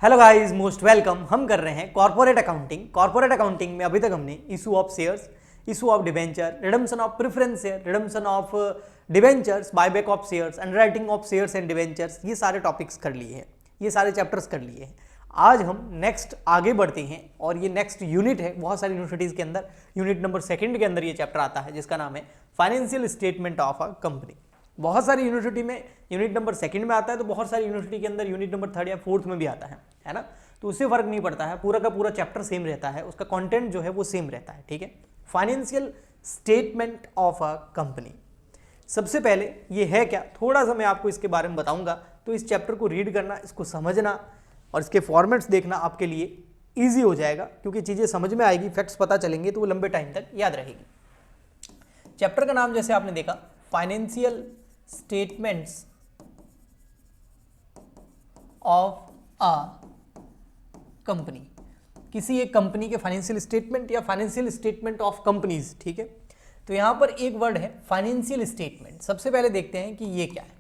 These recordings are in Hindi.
Hello guys, most welcome. हम कर रहे हैं कॉर्पोरेट अकाउंटिंग। कॉर्पोरेट अकाउंटिंग में अभी तक हमने issue of shares, issue of debenture, redemption of preference share, redemption of debentures, buyback of shares, underwriting of shares and debentures, ये सारे टॉपिक्स कर लिए हैं, ये सारे चैप्टर्स कर लिए हैं। आज हम नेक्स्ट आगे बढ़ते हैं और ये नेक्स्ट यूनिट है। बहुत सारी यूनिवर्सिटीज़ के अंदर यूनिट नंबर 2 के अंदर ये चैप्टर आता है जिसका नाम है financial statement of a company. बहुत सारी यूनिवर्सिटी में यूनिट नंबर 2 में आता है, तो बहुत सारी यूनिवर्सिटी के अंदर यूनिट नंबर 3 या 4 में भी आता है ना। तो उससे फर्क नहीं पड़ता है, पूरा का पूरा चैप्टर सेम रहता है, उसका कंटेंट जो है वो सेम रहता है। ठीक है, financial statement of a company. सबसे पहले ये है क्या, थोड़ा सा मैं आपको इसके बारे में बताऊंगा। तो इस चैप्टर को रीड करना, इसको समझना और इसके फॉर्मेट्स देखना आपके लिए ईजी हो जाएगा, क्योंकि चीज़ें समझ में आएगी, फैक्ट्स पता चलेंगे तो वो लंबे टाइम तक याद रहेगी। चैप्टर का नाम जैसे आपने देखा, financial statements of a company. किसी एक कंपनी के फाइनेंशियल स्टेटमेंट या फाइनेंशियल स्टेटमेंट ऑफ कंपनीज। ठीक है, तो यहां पर एक वर्ड है फाइनेंशियल स्टेटमेंट। सबसे पहले देखते हैं कि ये क्या है।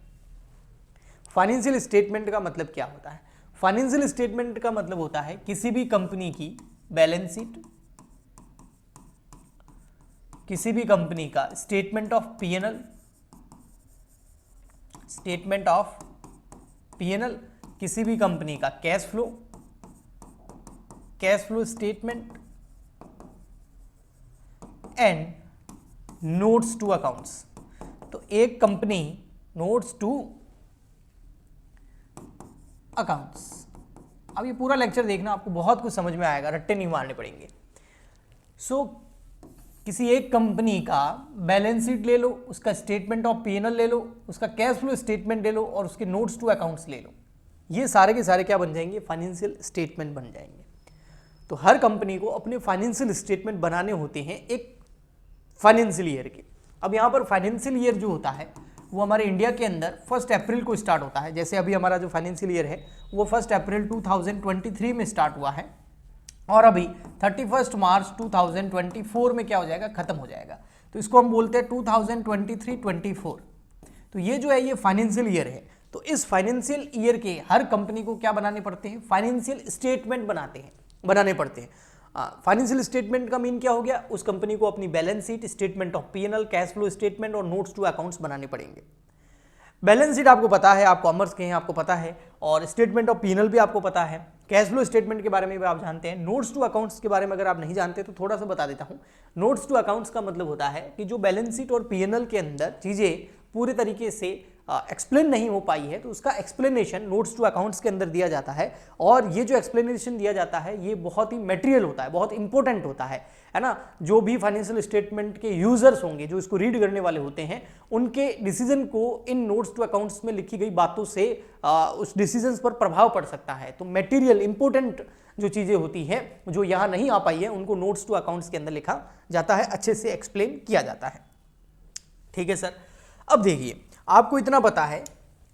फाइनेंशियल स्टेटमेंट का मतलब क्या होता है। फाइनेंशियल स्टेटमेंट का मतलब होता है किसी भी कंपनी की बैलेंस शीट, किसी भी कंपनी का statement of PNL, statement of PNL, किसी भी कंपनी का cash flow, cash flow statement and notes to accounts. तो एक कंपनी नोट्स टू अकाउंट्स। अब ये पूरा लेक्चर देखना, आपको बहुत कुछ समझ में आएगा, रट्टे नहीं मारने पड़ेंगे। सो किसी एक कंपनी का बैलेंस शीट ले लो, उसका स्टेटमेंट ऑफ पीएनएल ले लो, उसका कैश फ्लो स्टेटमेंट ले लो और उसके नोट्स टू अकाउंट्स ले लो। ये सारे के सारे क्या बन जाएंगे, फाइनेंशियल स्टेटमेंट बन जाएंगे। तो हर कंपनी को अपने फाइनेंशियल स्टेटमेंट बनाने होते हैं एक फाइनेंशियल ईयर के। अब यहाँ पर फाइनेंशियल ईयर जो होता है वो हमारे इंडिया के अंदर 1 अप्रैल को स्टार्ट होता है। जैसे अभी हमारा जो फाइनेंशियल ईयर है वो 1 अप्रैल 2023 में स्टार्ट हुआ है और अभी 31 मार्च 2024 में क्या हो जाएगा, खत्म हो जाएगा। तो इसको हम बोलते हैं 2023-24। तो ये जो है ये फाइनेंशियल ईयर है। तो इस फाइनेंशियल ईयर के हर कंपनी को क्या बनाने पड़ते हैं, फाइनेंशियल स्टेटमेंट बनाने पड़ते हैं। फाइनेंशियल स्टेटमेंट का मीन क्या हो गया, उस कंपनी को अपनी balance sheet, statement of PNL, cash flow statement और नोट्स टू अकाउंट्स बनाने पड़ेंगे। बैलेंस शीट आपको पता है, आप कॉमर्स के हैं, आपको पता है, और स्टेटमेंट ऑफ पीएनएल भी आपको पता है, कैश फ्लो स्टेटमेंट के बारे में भी आप जानते हैं। नोट्स टू अकाउंट्स के बारे में अगर आप नहीं जानते तो थोड़ा सा बता देता हूं। नोट्स टू अकाउंट्स का मतलब होता है कि जो बैलेंस शीट और पीएनएल के अंदर चीजें पूरे तरीके से एक्सप्लेन नहीं हो पाई है, तो उसका एक्सप्लेनेशन नोट्स टू अकाउंट्स के अंदर दिया जाता है। और ये जो एक्सप्लेनेशन दिया जाता है ये बहुत ही मटेरियल होता है, बहुत इंपॉर्टेंट होता है ना। जो भी फाइनेंशियल स्टेटमेंट के यूजर्स होंगे, जो इसको रीड करने वाले होते हैं, उनके डिसीजन को इन नोट्स टू अकाउंट्स में लिखी गई बातों से उस डिसीजन पर प्रभाव पड़ सकता है। तो मटेरियल इंपॉर्टेंट जो चीजें होती हैं जो यहाँ नहीं आ पाई है, उनको नोट्स टू अकाउंट्स के अंदर लिखा जाता है, अच्छे से एक्सप्लेन किया जाता है। ठीक है सर। अब देखिए, आपको इतना पता है,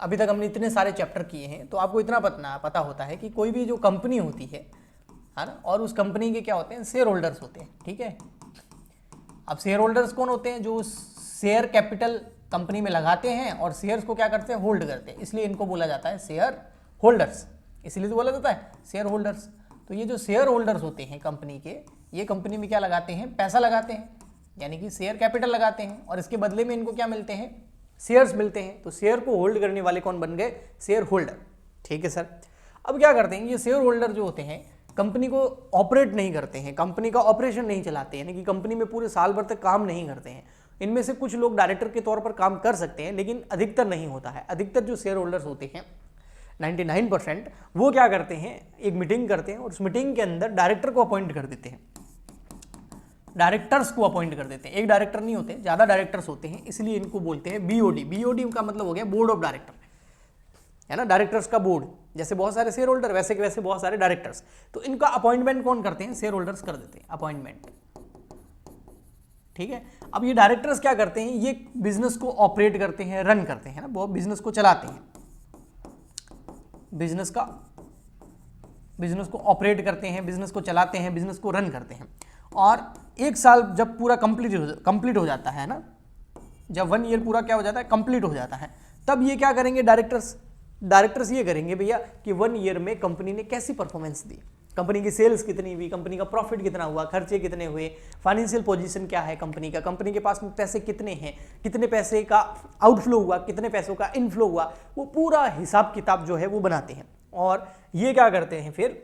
अभी तक हमने इतने सारे चैप्टर किए हैं, तो आपको इतना पता होता है कि कोई भी जो कंपनी होती है ना, और उस कंपनी के क्या होते हैं, शेयर होल्डर्स होते हैं। ठीक है, अब शेयर होल्डर्स कौन होते हैं, जो शेयर कैपिटल कंपनी में लगाते हैं और शेयर्स को क्या करते हैं, होल्ड करते हैं, इसलिए इनको बोला जाता है शेयर होल्डर्स। इसलिए तो बोला जाता है शेयर होल्डर्स। तो ये जो शेयर होल्डर्स होते हैं कंपनी के, ये कंपनी में क्या लगाते हैं, पैसा लगाते हैं, यानी कि शेयर कैपिटल लगाते हैं, और इसके बदले में इनको क्या मिलते हैं, शेयर्स मिलते हैं। तो शेयर को होल्ड करने वाले कौन बन गए, शेयर होल्डर। ठीक है सर। अब क्या करते हैं, ये शेयर होल्डर जो होते हैं कंपनी को ऑपरेट नहीं करते हैं, कंपनी का ऑपरेशन नहीं चलाते हैं, यानी कि कंपनी में पूरे साल भर तक काम नहीं करते हैं। इनमें से कुछ लोग डायरेक्टर के तौर पर काम कर सकते हैं, लेकिन अधिकतर नहीं होता है। अधिकतर जो शेयर होल्डर्स होते हैं 99%, वो क्या करते हैं, एक मीटिंग करते हैं और उस मीटिंग के अंदर डायरेक्टर को अपॉइंट कर देते हैं, डायरेक्टर्स को अपॉइंट कर देते हैं। एक डायरेक्टर नहीं होते, ज्यादा डायरेक्टर्स होते हैं, इसलिए इनको बोलते हैं बीओडी। बीओडी का मतलब हो गया बोर्ड ऑफ डायरेक्टर, है ना, डायरेक्टर्स का बोर्ड। जैसे बहुत सारे शेयर होल्डर, वैसे के वैसे बहुत सारे डायरेक्टर्स। तो इनका अपॉइंटमेंट कौन करते हैं, शेयर होल्डर्स कर देते हैं अपॉइंटमेंट। ठीक है। अब ये डायरेक्टर्स क्या करते हैं, ये बिजनेस को ऑपरेट करते हैं, रन करते हैं ना, वो बिजनेस को चलाते हैं, बिजनेस को ऑपरेट करते हैं, बिजनेस को चलाते हैं, बिजनेस को रन करते हैं। और एक साल जब पूरा कंप्लीट हो जाता है ना, जब 1 ईयर पूरा क्या हो जाता है, कंप्लीट हो जाता है, तब ये क्या करेंगे, डायरेक्टर्स डायरेक्टर्स ये करेंगे भैया कि 1 ईयर में कंपनी ने कैसी परफॉर्मेंस दी, कंपनी की सेल्स कितनी हुई, कंपनी का प्रॉफिट कितना हुआ, खर्चे कितने हुए, फाइनेंशियल पोजीशन क्या है कंपनी का, कंपनी के पास में पैसे कितने हैं, कितने पैसे का आउटफ्लो हुआ, कितने पैसों का इनफ्लो हुआ, वो पूरा हिसाब किताब जो है वो बनाते हैं। और ये क्या करते हैं फिर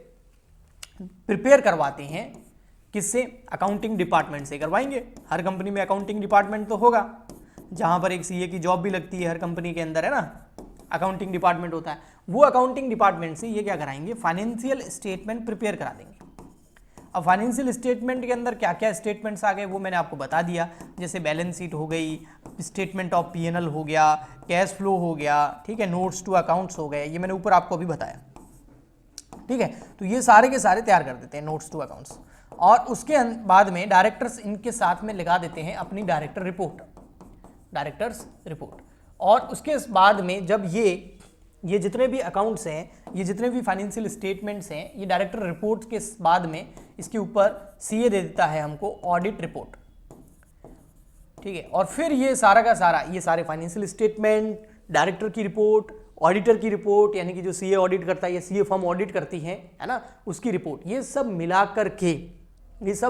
प्रिपेयर करवाते हैं, किससे, अकाउंटिंग डिपार्टमेंट से करवाएंगे। हर कंपनी में अकाउंटिंग डिपार्टमेंट तो होगा, जहां पर एक सीए की जॉब भी लगती है हर कंपनी के अंदर, है ना, अकाउंटिंग डिपार्टमेंट होता है। वो अकाउंटिंग डिपार्टमेंट से ये क्या कराएंगे, फाइनेंशियल स्टेटमेंट प्रिपेयर करा देंगे। अब फाइनेंशियल स्टेटमेंट के अंदर क्या क्या स्टेटमेंट्स आ गए वो मैंने आपको बता दिया, जैसे बैलेंस शीट हो गई, स्टेटमेंट ऑफ पीएनएल हो गया, कैश फ्लो हो गया, ठीक है, नोट्स टू अकाउंट्स हो गए, ये मैंने ऊपर आपको अभी बताया, ठीक है। तो ये सारे के सारे तैयार कर देते हैं नोट्स टू अकाउंट्स, और उसके बाद में डायरेक्टर्स इनके साथ में लगा देते हैं अपनी डायरेक्टर्स रिपोर्ट। और उसके बाद में जब ये जितने भी अकाउंट्स हैं, ये जितने भी फाइनेंशियल स्टेटमेंट्स हैं, ये डायरेक्टर रिपोर्ट के बाद में इसके ऊपर सीए दे देता है हमको ऑडिट रिपोर्ट, ठीक है। और फिर ये सारा का सारा, ये सारे फाइनेंशियल स्टेटमेंट, डायरेक्टर की रिपोर्ट, ऑडिटर की रिपोर्ट, यानी कि जो सीए ऑडिट करता है या सीए फर्म ऑडिट करती है ना, उसकी रिपोर्ट, ये सब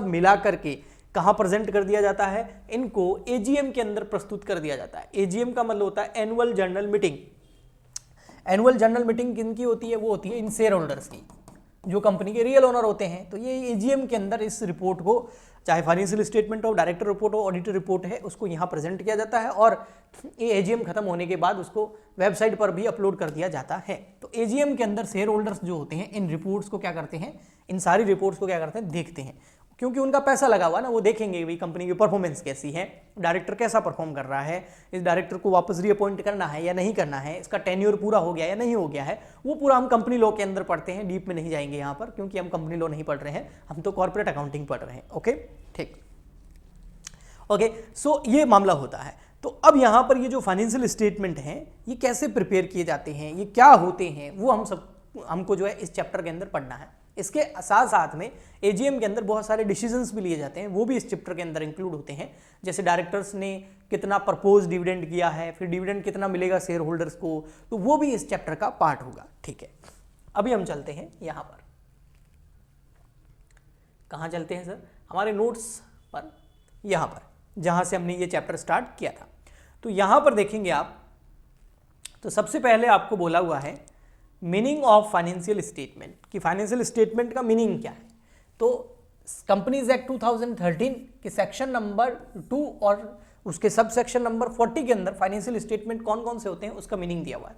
मिला करके कहाँ प्रेजेंट कर दिया जाता है, इनको एजीएम के अंदर प्रस्तुत कर दिया जाता है। एजीएम का मतलब होता है annual general meeting. Annual general meeting किनकी होती है, वो होती है इन शेयर होल्डर्स की, जो कंपनी के रियल ओनर होते हैं। तो ये एजीएम के अंदर इस रिपोर्ट को, चाहे फाइनेंशियल स्टेटमेंट हो, डायरेक्टर रिपोर्ट हो, ऑडिटर रिपोर्ट है, उसको यहाँ प्रेजेंट किया जाता है, और ये एजीएम खत्म होने के बाद उसको वेबसाइट पर भी अपलोड कर दिया जाता है। तो एजीएम के अंदर शेयर होल्डर्स जो होते हैं इन रिपोर्ट्स को क्या करते हैं, इन सारी रिपोर्ट्स को क्या करते हैं, देखते हैं, क्योंकि उनका पैसा लगा हुआ ना, वो देखेंगे भाई कंपनी की परफॉर्मेंस कैसी है, डायरेक्टर कैसा परफॉर्म कर रहा है, इस डायरेक्टर को वापस रीअपॉइंट करना है या नहीं करना है, इसका टेन्योर पूरा हो गया या नहीं हो गया है, वो पूरा हम कंपनी लॉ के अंदर पढ़ते हैं, डीप में नहीं जाएंगे यहाँ पर, क्योंकि हम कंपनी लॉ नहीं पढ़ रहे हैं, हम तो कॉर्पोरेट अकाउंटिंग पढ़ रहे हैं। ओके, ठीक, ओके। सो ये मामला होता है। तो अब यहाँ पर ये जो फाइनेंशियल स्टेटमेंट हैं, ये कैसे प्रिपेयर किए जाते हैं, ये क्या होते हैं, वो हमको जो है इस चैप्टर के अंदर पढ़ना है। इसके साथ साथ में एजीएम के अंदर बहुत सारे डिसीजंस भी लिए जाते हैं, वो भी इस चैप्टर के अंदर इंक्लूड होते हैं। जैसे डायरेक्टर्स ने कितना प्रपोज डिविडेंड किया है, फिर डिविडेंड कितना मिलेगा शेयर होल्डर्स को, तो वो भी इस चैप्टर का पार्ट होगा, ठीक है। अभी हम चलते हैं यहाँ पर, कहाँ चलते हैं सर, हमारे नोट्स पर, यहाँ पर जहाँ से हमने ये चैप्टर स्टार्ट किया था। तो यहाँ पर देखेंगे आप, तो सबसे पहले आपको बोला हुआ है मीनिंग ऑफ फाइनेंशियल स्टेटमेंट, कि फाइनेंशियल स्टेटमेंट का मीनिंग क्या है। तो कंपनीज एक्ट 2013 के सेक्शन नंबर 2 और उसके सब सेक्शन नंबर 40 के अंदर फाइनेंशियल स्टेटमेंट कौन कौन से होते हैं उसका मीनिंग दिया हुआ है।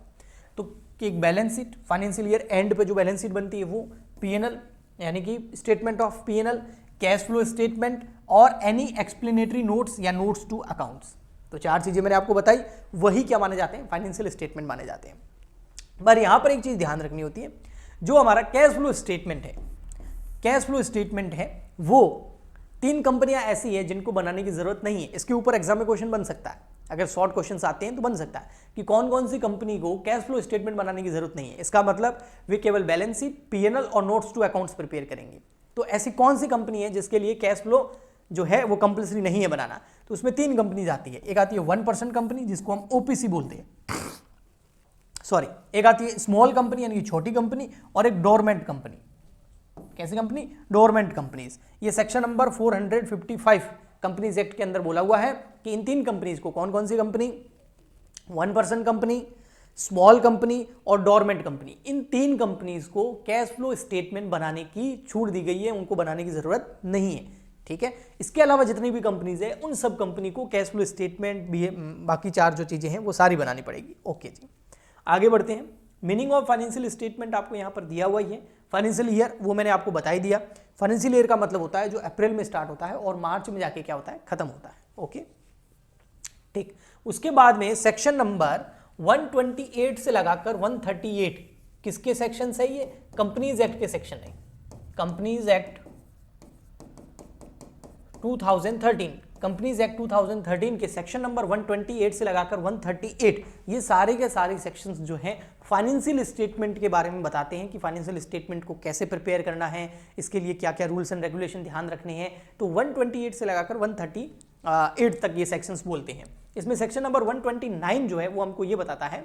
तो कि एक balance sheet, financial year and पे जो बैलेंस शीट बनती है वो, पीएनएल यानी कि statement of PNL, cash flow statement, और एनी एक्सप्लेनेटरी नोट्स या नोट्स टू अकाउंट्स। तो 4 चीजें मैंने आपको बताई, वही क्या माने जाते हैं, फाइनेंशियल स्टेटमेंट माने जाते हैं। पर यहां पर एक चीज ध्यान रखनी होती है, जो हमारा कैश फ्लो स्टेटमेंट है, कैश फ्लो स्टेटमेंट है वो 3 कंपनियां ऐसी है जिनको बनाने की जरूरत नहीं है। इसके ऊपर एग्जाम में क्वेश्चन बन सकता है, अगर शॉर्ट क्वेश्चंस आते हैं तो बन सकता है कि कौन कौन सी कंपनी को कैश फ्लो स्टेटमेंट बनाने की जरूरत नहीं है। इसका मतलब वे केवल बैलेंस शीट, पीएनएल और नोट्स टू अकाउंट्स प्रिपेयर करेंगे। तो ऐसी कौन सी कंपनी है जिसके लिए कैश फ्लो जो है वो कंपल्सरी नहीं है बनाना, तो उसमें 3 कंपनीज आती है। एक आती है 1% कंपनी जिसको हम ओपीसी बोलते हैं, सॉरी, एक आती है स्मॉल कंपनी यानी कि छोटी कंपनी, और एक डोरमेंट कंपनी। कैसी कंपनी, डोरमेंट कंपनीज। ये सेक्शन नंबर 455 कंपनीज एक्ट के अंदर बोला हुआ है कि इन 3 कंपनीज को, कौन कौन सी कंपनी, 1% कंपनी, स्मॉल कंपनी और डोरमेंट कंपनी, इन 3 कंपनीज को कैश फ्लो स्टेटमेंट बनाने की छूट दी गई है, उनको बनाने की जरूरत नहीं है, ठीक है। इसके अलावा जितनी भी कंपनीज है उन सब कंपनी को कैश फ्लो स्टेटमेंट भी, बाकी 4 जो चीजें हैं वो सारी बनानी पड़ेगी। ओके जी, आगे बढ़ते हैं। मीनिंग ऑफ फाइनेंशियल स्टेटमेंट आपको यहाँ पर दिया हुआ ही है। फाइनेंशियल ईयर वो मैंने आपको बता ही दिया। फाइनेंशियल ईयर का मतलब होता है जो अप्रैल में स्टार्ट होता है और मार्च में जाके क्या होता है, खत्म होता है। ओके, ठीक। उसके बाद में सेक्शन नंबर 128 से लगाकर 138 किसके सेक्शन है, ये कंपनीज एक्ट के सेक्शन है। कंपनीज एक्ट 2013, कंपनीज एक्ट 2013 के सेक्शन नंबर 128 से लगाकर 138, ये सारे के सारे सेक्शंस जो हैं फाइनेंशियल स्टेटमेंट के बारे में बताते हैं कि फाइनेंशियल स्टेटमेंट को कैसे प्रिपेयर करना है, इसके लिए क्या क्या रूल्स एंड रेगुलेशन ध्यान रखने हैं। तो 128 से लगाकर 138 तक ये सेक्शंस बोलते हैं। इसमें सेक्शन नंबर 129 जो है वो हमको ये बताता है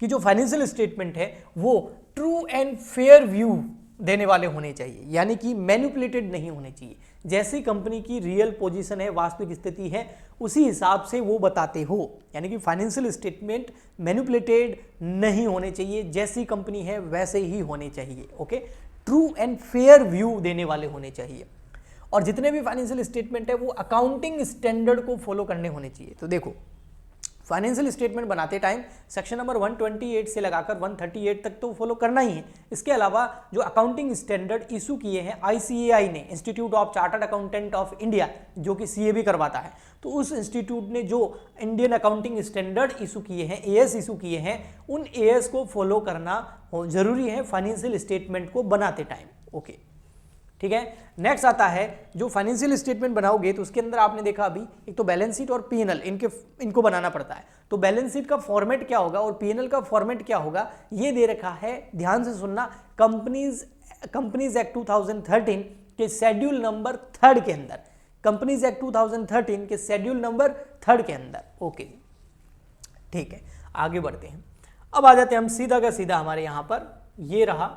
कि जो फाइनेंशियल स्टेटमेंट है वो ट्रू एंड फेयर व्यू देने वाले होने चाहिए, यानी कि मैनिपुलेटेड नहीं होने चाहिए। जैसी कंपनी की रियल पोजीशन है, वास्तविक स्थिति है, उसी हिसाब से वो बताते हो, यानी कि फाइनेंशियल स्टेटमेंट मैनिपुलेटेड नहीं होने चाहिए, जैसी कंपनी है वैसे ही होने चाहिए। Okay, true and fair view देने वाले होने चाहिए। और जितने भी फाइनेंशियल स्टेटमेंट है वो अकाउंटिंग स्टैंडर्ड को फॉलो करने होने चाहिए। तो देखो, फाइनेंशियल स्टेटमेंट बनाते टाइम सेक्शन नंबर 128 से लगाकर 138 तक तो फॉलो करना ही है। इसके अलावा जो अकाउंटिंग स्टैंडर्ड इशू किए हैं ICAI ने, institute of chartered accountant of India, जो कि CA भी करवाता है, तो उस इंस्टीट्यूट ने जो इंडियन अकाउंटिंग स्टैंडर्ड इशू किए हैं, AS इशू किए हैं, उन AS को फॉलो करना जरूरी है फाइनेंशियल स्टेटमेंट को बनाते टाइम। ओके, ठीक है। नेक्स्ट आता है, जो फाइनेंशियल स्टेटमेंट बनाओगे तो उसके अंदर आपने देखा अभी एक तो बैलेंस शीट और P&L, इनको बनाना पड़ता है। तो बैलेंस शीट का फॉर्मेट क्या होगा और P&L का फॉर्मेट क्या होगा, ये दे रखा है, ध्यान से सुनना, कंपनीज एक्ट 2013 के शेड्यूल नंबर 3 के अंदर, कंपनीज एक्ट 2013 के शेड्यूल नंबर 3 के अंदर। ओके, ठीक है, आगे बढ़ते हैं। अब आ जाते हैं हम सीधा का सीधा हमारे यहां पर, ये रहा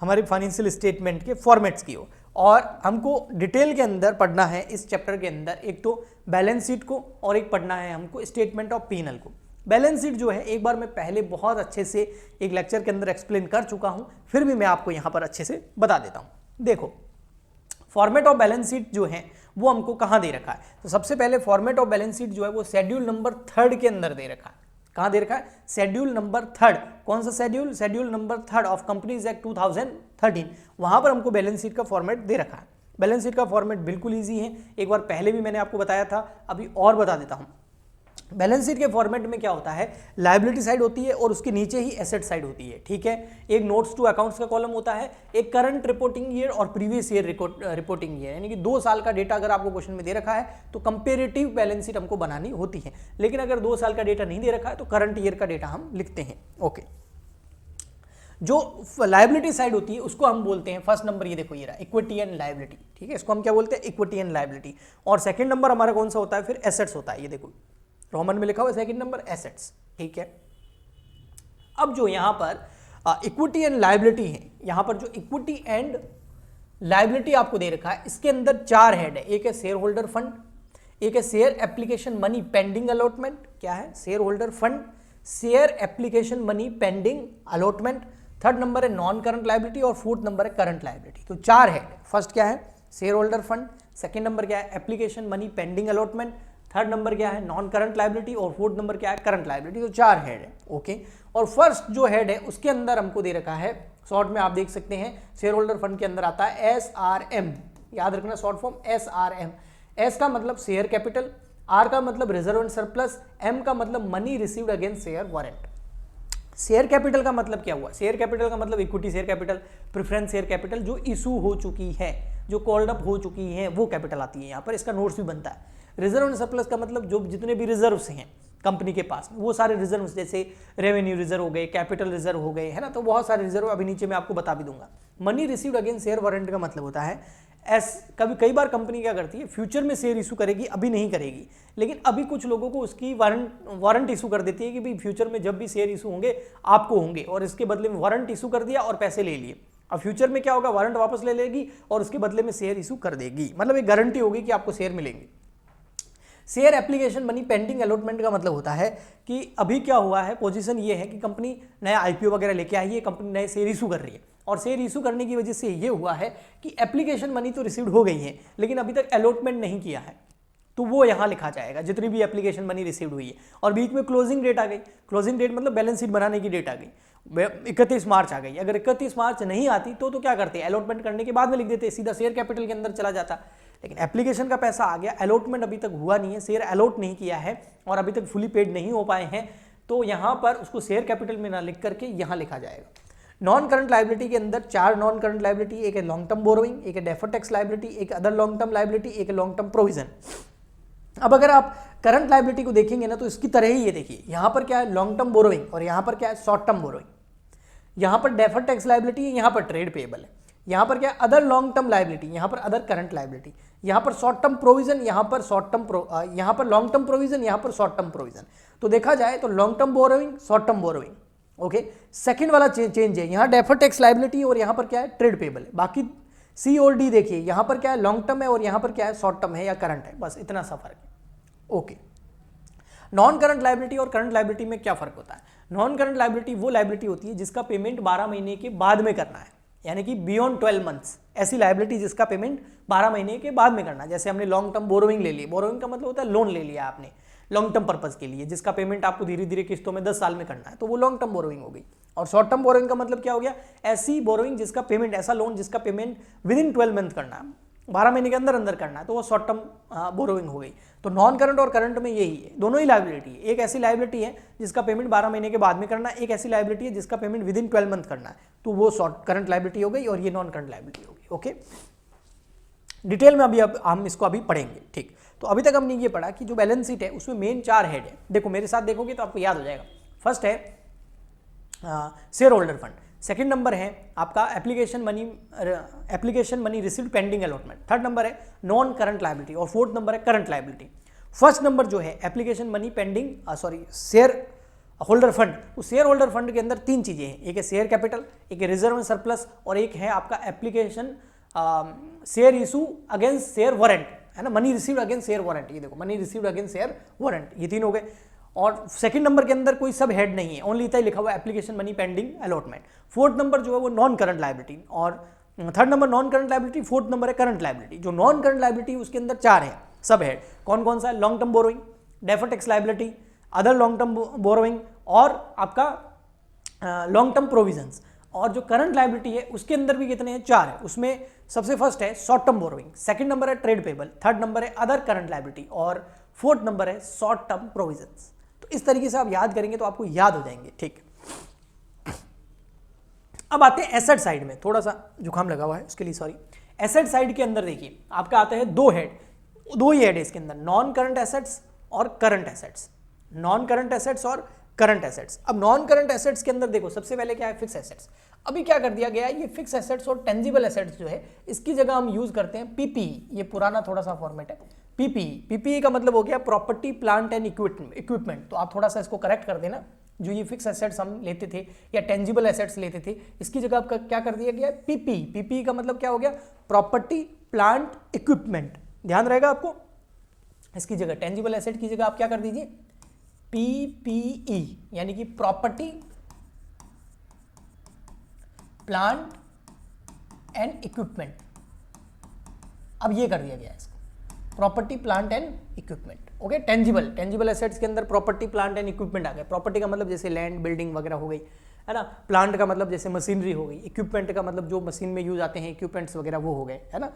हमारे फाइनेंशियल स्टेटमेंट के फॉर्मेट्स की ओर, और हमको डिटेल के अंदर पढ़ना है इस चैप्टर के अंदर, एक तो बैलेंस शीट को और एक पढ़ना है हमको स्टेटमेंट ऑफ P&L को। बैलेंस शीट जो है एक बार मैं पहले बहुत अच्छे से एक लेक्चर के अंदर एक्सप्लेन कर चुका हूं, फिर भी मैं आपको यहां पर अच्छे से बता देता हूं। देखो, फॉर्मेट ऑफ बैलेंस शीट जो है वो हमको कहां दे रखा है, तो सबसे पहले फॉर्मेट ऑफ बैलेंस शीट जो है वो शेड्यूल नंबर 3 के अंदर दे रखा है। कहां दे रखा है? Schedule number 3। कौन सा schedule? Schedule number 3 of companies act 2013। वहां पर हमको बैलेंस शीट का फॉर्मेट दे रखा है। बैलेंस शीट का फॉर्मेट बिल्कुल इजी है, एक बार पहले भी मैंने आपको बताया था, अभी और बता देता हूं। बैलेंस शीट के फॉर्मेट में क्या होता है, लायबिलिटी साइड होती है और उसके नीचे ही एसेट साइड होती है, ठीक है। एक नोट्स टू अकाउंट्स का कॉलम होता है, एक करंट रिपोर्टिंग ईयर और प्रीवियस ईयर रिपोर्टिंग ईयर, यानी कि 2 साल का डेटा अगर आपको क्वेश्चन में दे रखा है तो कंपेरेटिव बैलेंस शीट हमको बनानी होती है, लेकिन अगर 2 साल का डेटा नहीं दे रखा है तो करंट ईयर का डेटा हम लिखते हैं। ओके, जो लायबिलिटी साइड होती है उसको हम बोलते हैं, फर्स्ट नंबर ये देखो ये रहा, इक्विटी एंड लायबिलिटी, ठीक है, इसको हम क्या बोलते हैं, इक्विटी एंड लायबिलिटी। और सेकंड नंबर हमारा कौन सा होता है, फिर एसेट्स होता है, ये देखो रोमन में लिखा हुआ है सेकंड नंबर एसेट्स, ठीक है। अब जो यहां पर इक्विटी एंड लायबिलिटी है, यहां पर जो इक्विटी एंड लायबिलिटी आपको दे रखा है, इसके अंदर 4 हेड है। एक है शेयर होल्डर फंड, एक है share application money pending allotment, क्या है, share holder fund, share application money pending allotment, third number है नॉन करंट लायबिलिटी और फोर्थ नंबर है करंट लायबिलिटी। तो 4 हेड है। फर्स्ट क्या है, share holder fund, second number क्या है, application money pending allotment, third number क्या है, नॉन करंट लायबिलिटी, और फोर्थ नंबर क्या है, करंट लायबिलिटी। तो 4 हेड है। ओके, और फर्स्ट जो हेड है उसके अंदर हमको दे रखा है, शॉर्ट में आप देख सकते हैं, शेयर होल्डर फंड के अंदर आता है SRM, याद रखना शॉर्ट फॉर्म SRM। S का मतलब शेयर कैपिटल, R का मतलब रिजर्व एंड सरप्लस, M का मतलब money received against share warrant. Share capital का मतलब क्या हुआ, शेयर कैपिटल का मतलब equity share capital, preference share capital, जो इशू हो चुकी है, जो कॉल्ड अप हो चुकी है, वो कैपिटल आती है यहाँ पर, इसका नोट्स भी बनता है। रिजर्व एंड सरप्लस का मतलब जो जितने भी रिजर्व्स हैं कंपनी के पास, वो सारे रिजर्व्स, जैसे रेवेन्यू रिजर्व हो गए, कैपिटल रिजर्व हो गए, है ना, तो बहुत सारे रिजर्व अभी नीचे मैं आपको बता भी दूंगा। Money received against share warrant का मतलब होता है कई बार कंपनी क्या करती है, फ्यूचर में शेयर इशू करेगी, अभी नहीं करेगी, लेकिन अभी कुछ लोगों को उसकी वारंट इशू कर देती है कि भाई फ्यूचर में जब भी शेयर इशू होंगे आपको होंगे, और इसके बदले में वारंट इशू कर दिया और पैसे ले लिए। अब फ्यूचर में क्या होगा, वारंट वापस ले लेगी और उसके बदले में शेयर इशू कर देगी, मतलब एक गारंटी होगी कि आपको शेयर मिलेंगे। Share application money pending allotment का मतलब होता है कि अभी क्या हुआ है, पोजीशन ये है कि कंपनी नया IPO वगैरह लेके आई है, कंपनी नए शेयर इशू कर रही है, और शेयर इशू करने की वजह से ये हुआ है कि एप्लीकेशन मनी तो रिसीव्ड हो गई है लेकिन अभी तक अलॉटमेंट नहीं किया है, तो वो यहाँ लिखा जाएगा जितनी भी एप्लीकेशन मनी रिसीव्ड हुई है। और बीच में क्लोजिंग डेट आ गई, क्लोजिंग डेट मतलब बैलेंस शीट बनाने की डेट आ गई, 31 मार्च आ गई। अगर 31 मार्च नहीं आती तो क्या करते हैं, अलॉटमेंट करने के बाद में लिख देते, सीधा शेयर कैपिटल के अंदर चला जाता। लेकिन एप्लीकेशन का पैसा आ गया, अलॉटमेंट अभी तक हुआ नहीं है, शेयर अलॉट नहीं किया है और अभी तक फुली पेड नहीं हो पाए हैं, तो यहाँ पर उसको शेयर कैपिटल में ना लिख करके यहाँ लिखा जाएगा। नॉन करंट लायबिलिटी के अंदर 4 नॉन करंट लायबिलिटी, एक है लॉन्ग टर्म बोरोइंग, एक है डेफर्ड टैक्स लायबिलिटी, एक अदर लॉन्ग टर्म लायबिलिटी, एक है लॉन्ग टर्म प्रोविजन। अब अगर आप करंट लायबिलिटी को देखेंगे ना तो इसकी तरह ही ये देखिए, यहाँ पर क्या है, लॉन्ग टर्म बोरोइंग, और यहाँ पर क्या है, शॉर्ट टर्म बोरोइंग। यहाँ पर डेफर्ड टैक्स लायबिलिटी है, यहाँ पर ट्रेड पेएबल है। यहाँ पर क्या है, अदर लॉन्ग टर्म लाइबिलिटी, यहाँ पर अदर करंट लाइबिलिटी, यहाँ पर शॉर्ट टर्म प्रोविजन, यहाँ पर यहाँ पर लॉन्ग टर्म प्रोविजन, यहाँ पर शॉर्ट टर्म प्रोविजन। तो देखा जाए तो long term borrowing, short term borrowing. Okay, second वाला चेंज है, यहाँ डेफर्ड टैक्स लाइबिलिटी और यहाँ पर क्या है, ट्रेड पेबल है। बाकी सी और डी देखिए, यहाँ पर क्या है, लॉन्ग टर्म है और यहाँ पर क्या है, शॉर्ट टर्म है या करंट है, बस इतना सा फर्क है। ओके, नॉन करंट लाइबिलिटी और करंट लाइबिलिटी में क्या फर्क होता है? नॉन करंट लाइबिलिटी वो लाइबिलिटी होती है जिसका पेमेंट 12 महीने के बाद में करना है, यानी कि बियॉन्ड 12 मंथ्स, ऐसी लाइबिलिटी जिसका पेमेंट 12 महीने के बाद में करना है। जैसे हमने लॉन्ग टर्म बोरोइंग ले ली, बोरोइंग का मतलब होता है लोन ले लिया आपने लॉन्ग टर्म पर्पज के लिए, जिसका पेमेंट आपको धीरे धीरे किस्तों में 10 साल में करना है, तो वो लॉन्ग टर्म बोरोइंग हो गई। और शॉर्ट टर्म बोरोइंग का मतलब क्या हो गया, ऐसी बोरोइंग जिसका पेमेंट, ऐसा लोन जिसका पेमेंट विद इन 12 मंथ करना है, 12 महीने के अंदर अंदर करना है, तो वो शॉर्ट टर्म बोरोइंग हो गई। तो नॉन करंट और करंट में यही है, दोनों ही लाइबिलिटी है। एक ऐसी लाइबिलिटी है जिसका पेमेंट 12 महीने के बाद में करना है, एक ऐसी लाइबिलिटी है जिसका पेमेंट विद इन 12 मंथ करना है, तो वो शॉर्ट करंट लाइबिलिटी हो गई और ये नॉन करंट लाइबिलिटी हो गई। ओके, डिटेल में अभी हम इसको अभी पढ़ेंगे। ठीक, तो अभी तक हमने ये पढ़ा कि जो बैलेंस शीट है उसमें मेन 4 हेड है। देखो मेरे साथ देखोगे तो आपको याद हो जाएगा। फर्स्ट है share holder fund, second number है आपका application money received pending allotment, third number है नॉन करंट लायबिलिटी और फोर्थ नंबर है करंट लायबिलिटी। फर्स्ट नंबर जो है application money pending share holder fund, उस शेयर होल्डर फंड के अंदर 3 चीजें हैं, एक है शेयर कैपिटल, एक है रिजर्व एंड सरप्लस और एक है आपका application share issue against share warrant, है ना, money received against share warrant. ये देखो money received against share warrant, ये 3 हो गए। और सेकंड नंबर के अंदर कोई सब हेड नहीं है, ओनली इतना ही लिखा हुआ application money pending allotment. Fourth number जो है वो नॉन करंट लायबिलिटी और third number non current liability, fourth number है करंट लायबिलिटी। जो नॉन करंट लायबिलिटी उसके अंदर 4 है सब हेड, कौन कौन सा है, long term borrowing, deferred tax liability, other long term borrowing और आपका लॉन्ग टर्म प्रोविजंस। और जो करंट लायबिलिटी है उसके अंदर भी कितने हैं, 4 है। उसमें सबसे फर्स्ट है short term borrowing, second number है ट्रेड पेबल, थर्ड नंबर है अदर करंट लायबिलिटी और फोर्थ नंबर है शॉर्ट टर्म प्रोविजंस। तो इस तरीके से आप याद करेंगे तो आपको याद हो जाएंगे। ठीक, अब आते हैं एसेट साइड में, थोड़ा सा जुकाम लगा हुआ है उसके लिए सॉरी। एसेट साइड के अंदर देखिए आपका आता है 2 हेड, 2 ही हेड है इसके अंदर, नॉन करंट एसेट्स और current assets, non current assets और करंट एसेट्स। अब नॉन करंट एसेट्स के अंदर देखो सबसे पहले क्या है, फिक्स एसेट्स। अभी क्या कर दिया गया है, ये फिक्स एसेट्स और टेंजिबल एसेट्स जो है इसकी जगह हम यूज करते हैं पीपीई, ये पुराना थोड़ा सा फॉर्मेट है पीपीई। पीपीई का मतलब हो गया प्रॉपर्टी प्लांट एंड इक्विपमेंट, तो आप थोड़ा सा इसको करेक्ट कर देना, जो ये फिक्स एसेट्स हम लेते थे या टेंजिबल एसेट्स लेते थे इसकी जगह आपका क्या कर दिया गया, पीपीई। पीपीई का मतलब क्या हो गया, प्रॉपर्टी प्लांट इक्विपमेंट, ध्यान रहेगा आपको। इसकी जगह टेंजिबल एसेट की जगह आप क्या कर दीजिए, पीपीई, यानी कि प्रॉपर्टी प्लांट एंड इक्विपमेंट। अब ये कर दिया गया है इसको, property plant and equipment. Okay, tangible assets के अंदर प्रॉपर्टी प्लांट एंड इक्विपमेंट आ गए। प्रॉपर्टी का मतलब जैसे लैंड बिल्डिंग वगैरह हो गई, है ना, प्लांट का मतलब जैसे मशीनरी हो गई, इक्विपमेंट का मतलब जो मशीन में यूज आते हैं इक्विपमेंट्स वगैरह वो हो गए, है ना।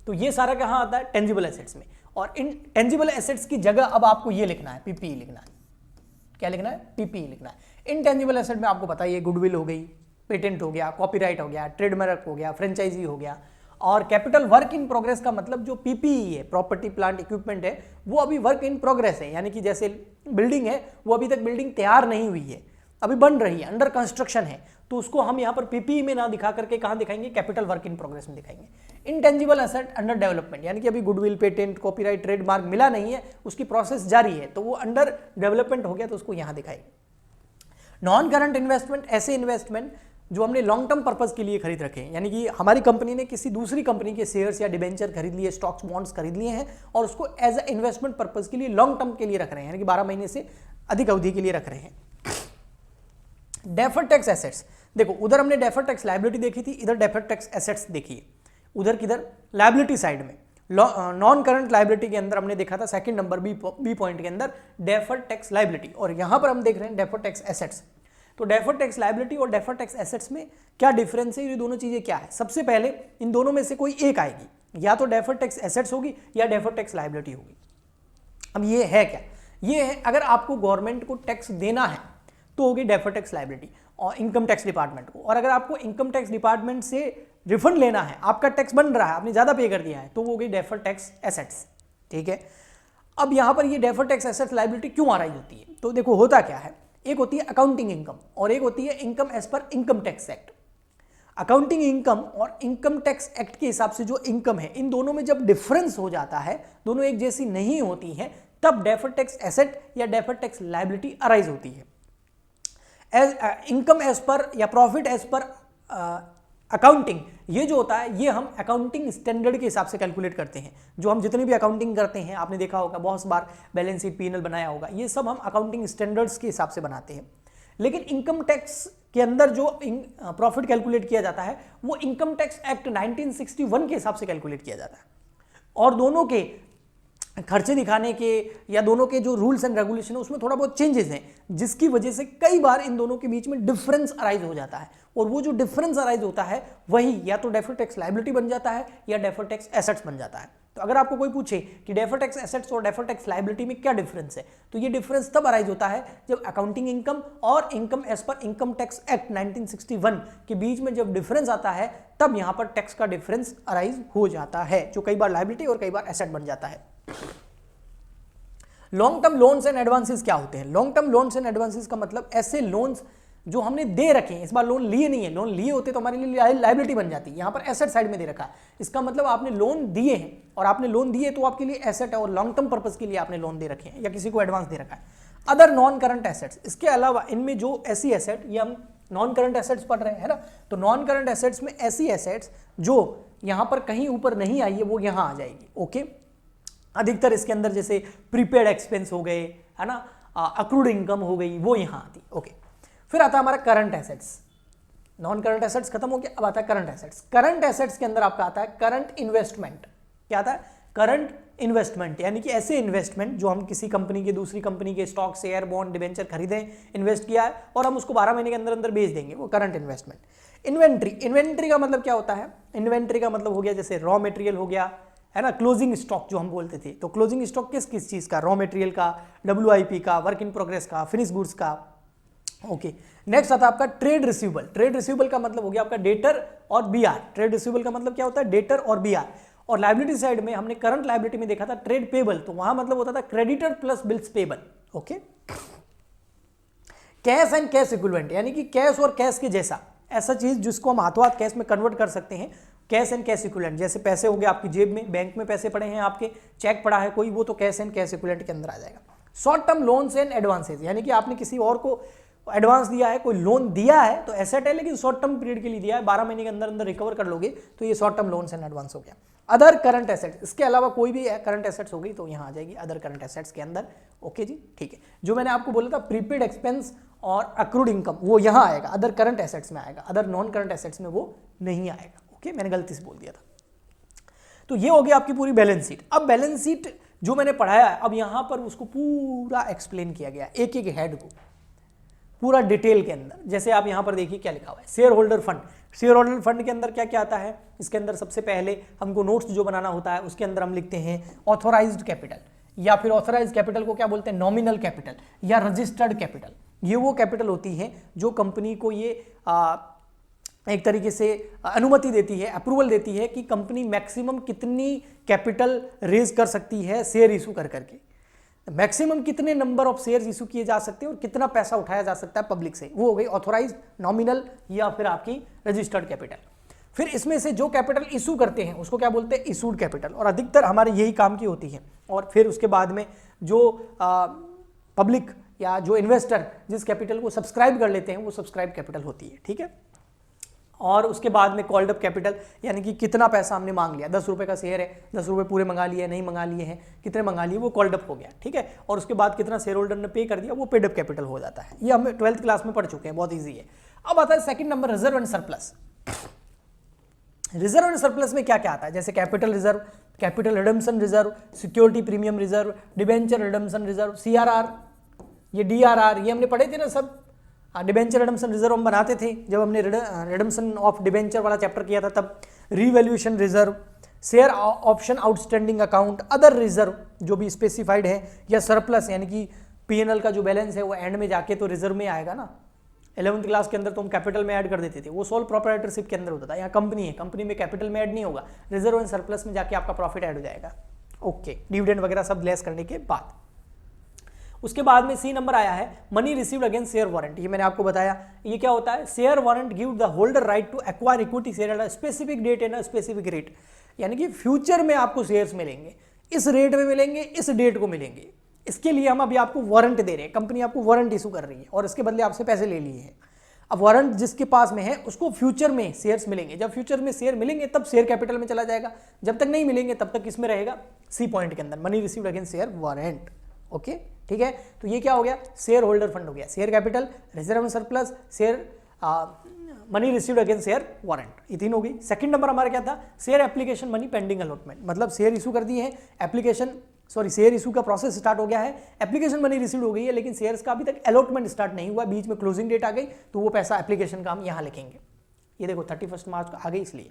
तो ये सारा कहाँ आता है, टेंजिबल एसेट्स में। और इन टेंजिबल एसेट्स की जगह अब आपको ये लिखना है, पीपीई लिखना है। क्या लिखना है, पीपीई लिखना है। इनटेंजिबल एसेट में आपको पता है गुडविल हो गई, पेटेंट हो गया, कॉपीराइट हो गया, ट्रेडमार्क हो गया, फ्रेंचाइजी हो गया। और कैपिटल वर्क इन प्रोग्रेस का मतलब जो पीपीई है, प्रॉपर्टी प्लांट इक्विपमेंट है, वो अभी वर्क इन प्रोग्रेस है, यानी कि जैसे बिल्डिंग है वो अभी तक बिल्डिंग तैयार नहीं हुई है, अभी बन रही है, अंडर कंस्ट्रक्शन है, तो उसको हम यहाँ पर पीपीई में ना दिखा करके कहाँ दिखाएंगे, कैपिटल वर्क इन प्रोग्रेस में दिखाएंगे। इनटेंजिबल एसेट अंडर डेवलपमेंट, यानी कि अभी गुडविल, पेटेंट, कॉपीराइट, ट्रेडमार्क मिला नहीं है, उसकी प्रोसेस जारी है, तो वो अंडर डेवलपमेंट हो गया, तो उसको यहाँ दिखाएंगे। नॉन करंट इन्वेस्टमेंट, ऐसे इन्वेस्टमेंट जो हमने लॉन्ग टर्म पर्पस के लिए खरीद रखे हैं, यानी कि हमारी कंपनी ने किसी दूसरी कंपनी के शेयर्स या डिबेंचर खरीद लिए, स्टॉक्स बॉन्ड्स खरीद लिए हैं और उसको एज अ इन्वेस्टमेंट पर्पस के लिए लॉन्ग टर्म के लिए रख रहे हैं, यानी कि 12 महीने से अधिक अवधि के लिए रख रहे हैं। डेफर्ड टैक्स एसेट्स, देखो उधर हमने डेफर्ड टैक्स लायबिलिटी देखी थी, इधर डेफर्ड टैक्स एसेट्स देखिए। उधर किधर, लायबिलिटी साइड में नॉन करंट लायबिलिटी के अंदर हमने देखा था सेकंड नंबर बी पॉइंट के अंदर डेफर्ड टैक्स लायबिलिटी, और यहां पर हम देख रहे हैं डेफर्ड टैक्स एसेट्स। तो डेफर्ड टैक्स लायबिलिटी और डेफर्ड टैक्स एसेट्स में क्या डिफरेंस है, ये दोनों चीजें क्या है। सबसे पहले इन दोनों में से कोई एक आएगी, या तो डेफर्ड टैक्स एसेट्स होगी या डेफर्ड टैक्स लायबिलिटी होगी। अब ये है क्या, ये है अगर आपको गवर्नमेंट को टैक्स देना है तो होगी डेफर्ड टैक्स लायबिलिटी और इनकम टैक्स डिपार्टमेंट को, और अगर आपको इनकम टैक्स डिपार्टमेंट से रिफंड लेना है, आपका टैक्स बन रहा है, आपने ज्यादा पे कर दिया है, तो वो हो गई डेफर्ड टैक्स एसेट्स। ठीक है, अब यहां पर ये डेफर्ड टैक्स एसेट्स लायबिलिटी क्यों आ रही होती है, तो देखो होता क्या है, एक होती है अकाउंटिंग इनकम और एक होती है income as per income tax act. Accounting income और इनकम टैक्स एक्ट के हिसाब से जो इनकम है, इन दोनों में जब डिफरेंस हो जाता है, दोनों एक जैसी नहीं होती हैं, तब डेफर्ड टैक्स एसेट या डेफर्ड टैक्स लायबिलिटी अराइज होती है। इनकम एज पर या प्रॉफिट एज पर अकाउंटिंग, ये जो होता है ये हम अकाउंटिंग स्टैंडर्ड के हिसाब से कैलकुलेट करते हैं। जो हम जितनी भी अकाउंटिंग करते हैं, आपने देखा होगा बहुत बार बैलेंस शीट, पी&एल बनाया होगा, ये सब हम अकाउंटिंग स्टैंडर्ड्स के हिसाब से बनाते हैं। लेकिन इनकम टैक्स के अंदर जो प्रॉफिट कैलकुलेट किया जाता है वो इनकम टैक्स एक्ट 1961 के हिसाब से कैलकुलेट किया जाता है, और दोनों के खर्चे दिखाने के या दोनों के जो रूल्स एंड रेगुलेशन है उसमें थोड़ा बहुत चेंजेस हैं, जिसकी वजह से कई बार इन दोनों के बीच में डिफरेंस अराइज हो जाता है, और वो जो डिफरेंस अराइज होता है वही या तो डेफर्ड टैक्स लायबिलिटी बन जाता है या डेफर्ड टैक्स एसेट्स बन जाता है। तो अगर आपको कोई पूछे कि डेफर्ड टैक्स एसेट्स और डेफर्ड टैक्स लायबिलिटी में क्या डिफरेंस है, तो ये डिफरेंस तब अराइज होता है जब अकाउंटिंग इनकम और income as per income tax act 1961 के बीच में जब डिफरेंस आता है, तब यहां पर टैक्स का डिफरेंस अराइज हो जाता है, जो कई बार लायबिलिटी और कई बार एसेट बन जाता है। Long term loans and advances क्या होते हैं? Long term loans and advances का मतलब ऐसे लोन्स जो हमने दे रखे हैं, इस बार लोन लिए नहीं है, लोन लिए होते तो हमारे लिए लायबिलिटी बन जाती है, यहां पर एसेट साइड में दे रखा है। इसका मतलब आपने लोन दिए हैं, और आपने लोन दिए तो आपके लिए एसेट है, और लॉन्ग टर्म पर्पस के लिए आपने लोन दे रखे हैं या किसी को एडवांस दे रखा है। अदर नॉन करंट एसेट्स, इसके अलावा इनमें जो ऐसी एसेट, ये हम नॉन करंट एसेट्स पढ़ रहे हैं, है ना, तो नॉन करंट एसेट्स में ऐसी एसेट्स जो यहां पर कहीं ऊपर नहीं आई है वो यहां आ जाएगी। ओके, अधिकतर इसके अंदर जैसे प्रीपेड एक्सपेंस हो गए, है ना, अक्रूड इनकम हो गई, वो यहां आती। ओके, फिर आता है हमारा current assets. Non current assets खत्म हो गया, अब आता है करंट एसेट्स। करंट एसेट्स के अंदर आपका आता है करंट इन्वेस्टमेंट। क्या आता है? करंट इन्वेस्टमेंट, यानी कि ऐसे इन्वेस्टमेंट जो हम किसी कंपनी के, दूसरी कंपनी के स्टॉक, शेयर, बॉन्ड, डिबेंचर खरीदें, इन्वेस्ट किया है और हम उसको 12 महीने के अंदर अंदर बेच देंगे, वो करंट इन्वेस्टमेंट। इन्वेंट्री, इन्वेंट्री का मतलब क्या होता है? इन्वेंट्री का मतलब हो गया जैसे रॉ मटेरियल हो गया, है ना, क्लोजिंग स्टॉक जो हम बोलते थे, तो क्लोजिंग स्टॉक किस किस चीज का? रॉ मटेरियल का, WIP का, वर्क इन प्रोग्रेस का, फिनिश गुड्स का। ओके, नेक्स्ट आता है आपका ट्रेड रिसीवेबल। ट्रेड रिसीवेबल का मतलब हो गया आपका डेटर और BR। ट्रेड रिसीवेबल का मतलब क्या होता है? डेटर और BR। और लायबिलिटी साइड में हमने करंट लायबिलिटी में देखा था ट्रेड पेबल, तो वहां मतलब होता था creditor plus bills payable. Okay, cash and cash equivalent, यानी कि कैश और कैश के जैसा, ऐसा चीज जिसको हम हाथों हाथ कैश में कन्वर्ट कर सकते हैं, कैश एंड कैश इक्विवेलेंट। जैसे पैसे हो गए आपकी जेब में, बैंक में पैसे पड़े हैं आपके, चेक पड़ा है कोई, वो तो कैश एंड कैश इक्विवेलेंट के अंदर आ जाएगा। Short term loans and advances, यानी कि आपने किसी और को एडवांस दिया है, कोई लोन दिया है तो एसेट है, लेकिन शॉर्ट टर्म पीरियड के लिए दिया है, 12 महीने के अंदर अंदर रिकवर कर लोगे, तो ये short term loans and advance हो गया। अदर करंट एसेट्स, इसके अलावा कोई भी करंट एसेट्स हो गई तो यहां आ जाएगी अदर करंट एसेट्स के अंदर। ओके जी, ठीक है। जो मैंने आपको बोला था प्रीपेड एक्सपेंस और अक्रूड इनकम, वो यहां आएगा, अदर करंट एसेट्स में आएगा, अदर नॉन करंट एसेट्स में वो नहीं आएगा। ओके, मैंने गलती से बोल दिया था। तो ये हो गया आपकी पूरी बैलेंस शीट। अब बैलेंस शीट जो मैंने पढ़ाया है, अब यहां पर उसको पूरा एक्सप्लेन किया गया, एक एक हेड को पूरा डिटेल के अंदर। जैसे आप यहां पर देखिए क्या लिखा हुआ है, share holder fund. Share holder fund के अंदर क्या क्या आता है? इसके अंदर सबसे पहले हमको नोट्स जो बनाना होता है, उसके अंदर हम लिखते हैं ऑथोराइज्ड कैपिटल, या फिर ऑथोराइज्ड कैपिटल को क्या बोलते हैं? नॉमिनल कैपिटल या रजिस्टर्ड कैपिटल। ये वो कैपिटल होती है जो कंपनी को ये एक तरीके से अनुमति देती है, अप्रूवल देती है कि कंपनी मैक्सिमम कितनी कैपिटल रेज कर सकती है शेयर इशू कर करके, मैक्सिमम कितने नंबर ऑफ शेयर्स इशू किए जा सकते हैं और कितना पैसा उठाया जा सकता है पब्लिक से, वो हो गई ऑथोराइज्ड, नॉमिनल या फिर आपकी रजिस्टर्ड कैपिटल। फिर इसमें से जो कैपिटल इशू करते हैं उसको क्या बोलते हैं? इशूड कैपिटल, और अधिकतर हमारे यही काम की होती है। और फिर उसके बाद में जो पब्लिक या जो इन्वेस्टर जिस कैपिटल को सब्सक्राइब कर लेते हैं वो सब्सक्राइब कैपिटल होती है, ठीक है। और उसके बाद में कॉल्ड अप कैपिटल, यानी कि कितना पैसा हमने मांग लिया, 10 रुपए का शेयर है, 10 रुपए पूरे मंगा लिए, नहीं मंगा लिए हैं, कितने मंगा लिए, वो कॉल्ड अप हो गया, ठीक है। और उसके बाद कितना शेयर होल्डर ने पे कर दिया, वो पेड अप कैपिटल हो जाता है। ये हम 12th क्लास में पढ़ चुके हैं, बहुत ईजी है। अब आता है second number, reserve and surplus. Reserve and surplus में क्या क्या आता है? जैसे capital reserve, capital redemption reserve, security premium reserve, debenture redemption reserve, CRR, ये DRR, ये हमने पढ़े थे ना सब। डिबेंचर रिडम्पशन रिजर्व हम बनाते थे जब हमने रिडम्पशन ऑफ डिबेंचर वाला चैप्टर किया था तब। Revaluation reserve, share option outstanding account, other reserve जो भी स्पेसिफाइड है, या सरप्लस यानी कि P&L का जो बैलेंस है वो एंड में जाके तो रिजर्व में आएगा ना। 11th क्लास के अंदर तो हम कैपिटल में ऐड कर देते थे, वो सोल प्रोप्राइटरशिप के अंदर होता था। यहाँ कंपनी है, कंपनी में कैपिटल में ऐड नहीं होगा, रिजर्व एंड सरप्लस में जाके आपका प्रॉफिट ऐड हो जाएगा। ओके, डिविडेंड वगैरह सब लेस करने के बाद। उसके बाद में सी नंबर आया है money received against share warrant. ये मैंने आपको बताया, ये क्या होता है, share warrant give the holder right to acquire equity share at a specific date and a specific rate, यानी कि फ्यूचर में आपको शेयर्स मिलेंगे, इस रेट में मिलेंगे, इस डेट को मिलेंगे, इसके लिए हम अभी आपको वारंट दे रहे हैं, कंपनी आपको वारंट इशू कर रही है और इसके बदले आपसे पैसे ले लिए हैं। अब वारंट जिसके पास में है उसको फ्यूचर में शेयर्स मिलेंगे, जब फ्यूचर में शेयर मिलेंगे तब शेयर कैपिटल में चला जाएगा, जब तक नहीं मिलेंगे तब तक किसमें रहेगा, सी पॉइंट के अंदर, money received against share warrant. Okay, ठीक है, तो ये क्या हो गया, शेयर होल्डर फंड हो गया, share capital, reserve and surplus, share money received against share warrant, ये तीन हो गई। सेकंड नंबर हमारा क्या था, share application money pending allotment, मतलब शेयर इशू कर दिए हैं, एप्लीकेशन शेयर इशू का प्रोसेस स्टार्ट हो गया है, एप्लीकेशन मनी रिसीव्ड हो गई है, लेकिन शेयर्स का अभी तक अलॉटमेंट स्टार्ट नहीं हुआ, बीच में क्लोजिंग डेट आ गई, तो वो पैसा एप्लीकेशन का हम यहाँ लिखेंगे। ये देखो 31 मार्च आ गई, इसलिए